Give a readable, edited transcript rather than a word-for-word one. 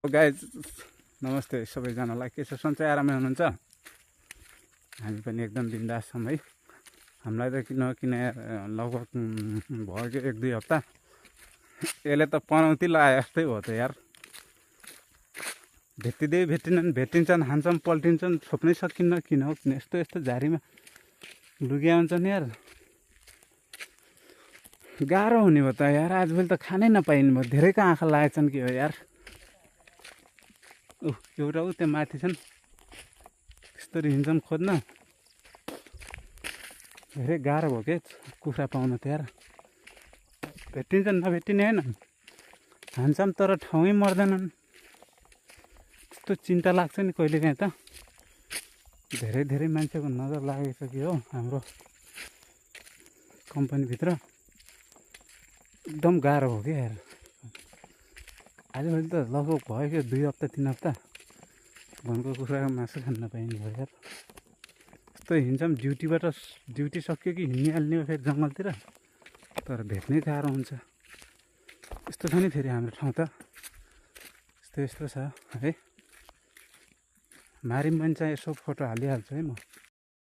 Guys नमस्ते सबैजनालाई। के छ, सन्चै आरामै हुनुहुन्छ? हामी पनि एकदम बिन्दास छौँ है। हामीलाई त किन लगभग भयो कि 1-2 हप्ता यसले त पनौती लगाए जस्तै हो त यार। भेटिन्छन्, हान्छन्, पल्टिन्छन्, छोप्नै सकिन्न। किन हो किन यस्तो झारीमा लुगिया हुन्छन् यार। गाह्रो हुने भयो त यार। आजभोलि त खानै नपाइने भयो। धेरैको आँखा लागेछन् कि हो यार। एउटा त्यहाँ माथि छन्, यस्तरी हिँड्छन् खोज्न। धेरै गाह्रो भयो के कुखुरा पाउन त यार। भेटिन्छन्, नभेटिने होइन, हान्छन् तर ठाउँै मर्दैनन्। यस्तो चिन्ता लाग्छ नि कहिलेकाहीँ त। धेरै मान्छेको नजर लागिसक्यो हो हाम्रो कम्पनीभित्र। एकदम गाह्रो हो क्या यार। आजभोलि त लगभग भयो कि 2 हप्ता 3 हप्ता भनेको कुखुराको मासु खान नपाइने भयो यार। यस्तो हिँड्छौँ, ड्युटी सक्यो कि हिँडिहाल्ने हो फेरि जङ्गलतिर। तर भेट्नै गाह्रो हुन्छ। यस्तो छ नि फेरि हाम्रो ठाउँ त यस्तो छ है। मारिम भने चाहिँ यसो फोटो हालिहाल्छु है म।